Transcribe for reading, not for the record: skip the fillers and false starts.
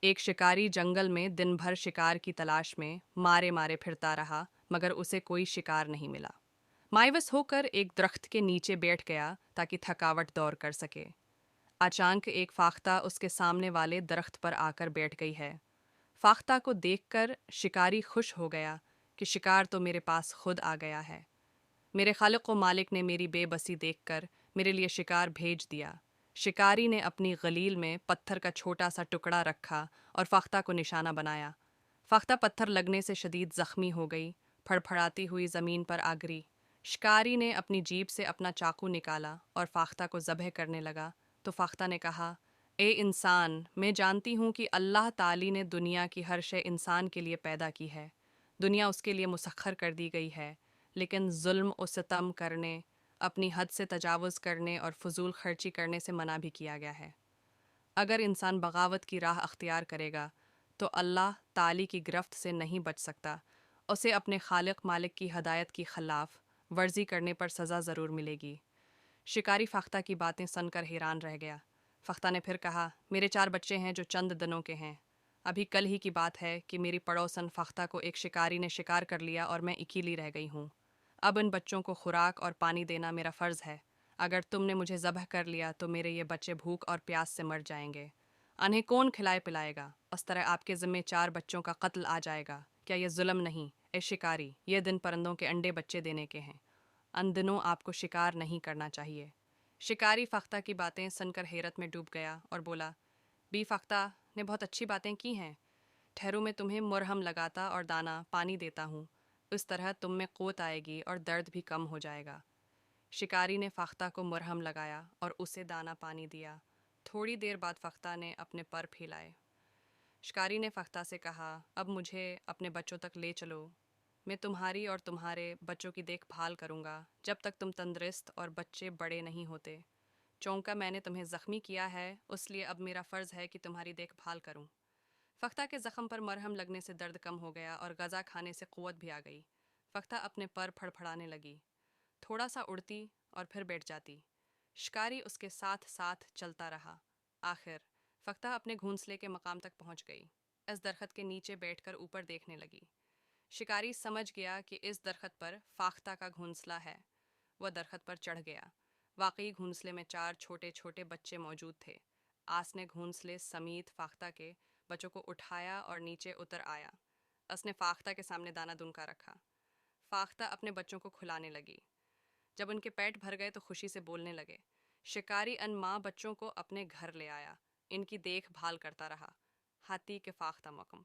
ایک شکاری جنگل میں دن بھر شکار کی تلاش میں مارے مارے پھرتا رہا مگر اسے کوئی شکار نہیں ملا۔ مایوس ہو کر ایک درخت کے نیچے بیٹھ گیا تاکہ تھکاوٹ دور کر سکے۔ اچانک ایک فاختہ اس کے سامنے والے درخت پر آ کر بیٹھ گئی ہے۔ فاختہ کو دیکھ کر شکاری خوش ہو گیا کہ شکار تو میرے پاس خود آ گیا ہے۔ میرے خالق و مالک نے میری بے بسی دیکھ کر میرے لیے شکار بھیج دیا۔ شکاری نے اپنی غلیل میں پتھر کا چھوٹا سا ٹکڑا رکھا اور فاختہ کو نشانہ بنایا۔ فاختہ پتھر لگنے سے شدید زخمی ہو گئی، پھڑ پھڑاتی ہوئی زمین پر آ گری۔ شکاری نے اپنی جیب سے اپنا چاقو نکالا اور فاختہ کو ذبح کرنے لگا تو فاختہ نے کہا، اے انسان، میں جانتی ہوں کہ اللہ تعالی نے دنیا کی ہر شے انسان کے لیے پیدا کی ہے، دنیا اس کے لیے مسخر کر دی گئی ہے، لیکن ظلم و ستم کرنے، اپنی حد سے تجاوز کرنے اور فضول خرچی کرنے سے منع بھی کیا گیا ہے۔ اگر انسان بغاوت کی راہ اختیار کرے گا تو اللہ تعالی کی گرفت سے نہیں بچ سکتا، اسے اپنے خالق مالک کی ہدایت کی خلاف ورزی کرنے پر سزا ضرور ملے گی۔ شکاری فاختہ کی باتیں سن کر حیران رہ گیا۔ فاختہ نے پھر کہا، میرے 4 بچے ہیں جو چند دنوں کے ہیں۔ ابھی کل ہی کی بات ہے کہ میری پڑوسن فاختہ کو ایک شکاری نے شکار کر لیا اور میں اکیلی رہ گئی ہوں۔ اب ان بچوں کو خوراک اور پانی دینا میرا فرض ہے۔ اگر تم نے مجھے ذبح کر لیا تو میرے یہ بچے بھوک اور پیاس سے مر جائیں گے۔ انہیں کون کھلائے پلائے گا؟ اس طرح آپ کے ذمے 4 بچوں کا قتل آ جائے گا۔ کیا یہ ظلم نہیں؟ اے شکاری، یہ دن پرندوں کے انڈے بچے دینے کے ہیں۔ ان دنوں آپ کو شکار نہیں کرنا چاہیے۔ شکاری فاختہ کی باتیں سن کر حیرت میں ڈوب گیا اور بولا، بی فاختہ نے بہت اچھی باتیں کی ہیں۔ ٹھہرو میں تمہیں مرہم لگاتا اور دانہ پانی دیتا ہوں، اس طرح تم میں قوت آئے گی اور درد بھی کم ہو جائے گا۔ شکاری نے فاختہ کو مرہم لگایا اور اسے دانہ پانی دیا۔ تھوڑی دیر بعد فاختہ نے اپنے پر پھیلائے۔ شکاری نے فاختہ سے کہا، اب مجھے اپنے بچوں تک لے چلو، میں تمہاری اور تمہارے بچوں کی دیکھ بھال کروں گا جب تک تم تندرست اور بچے بڑے نہیں ہوتے۔ چونکہ میں نے تمہیں زخمی کیا ہے اس لیے اب میرا فرض ہے کہ تمہاری دیکھ بھال کروں۔ فاختہ کے زخم پر مرہم لگنے سے درد کم ہو گیا اور غذا کھانے سے قوت بھی آ گئی۔ فاختہ اپنے پر پھڑ پھڑانے لگی، تھوڑا سا اڑتی اور پھر بیٹھ جاتی۔ شکاری اس کے ساتھ ساتھ چلتا رہا۔ آخر فاختہ اپنے گھونسلے کے مقام تک پہنچ گئی۔ اس درخت کے نیچے بیٹھ کر اوپر دیکھنے لگی۔ شکاری سمجھ گیا کہ اس درخت پر فاختہ کا گھونسلہ ہے۔ وہ درخت پر چڑھ گیا۔ واقعی گھونسلے میں 4 چھوٹے چھوٹے بچے موجود تھے۔ آس نے گھونسلے سمیت فاختہ کے بچوں کو اٹھایا اور نیچے اتر آیا۔ اس نے فاختہ کے سامنے دانہ دن کا رکھا۔ فاختہ اپنے بچوں کو کھلانے لگی۔ جب ان کے پیٹ بھر گئے تو خوشی سے بولنے لگے۔ شکاری ان ماں بچوں کو اپنے گھر لے آیا، ان کی دیکھ بھال کرتا رہا۔ ہاتھی کے فاختہ مقم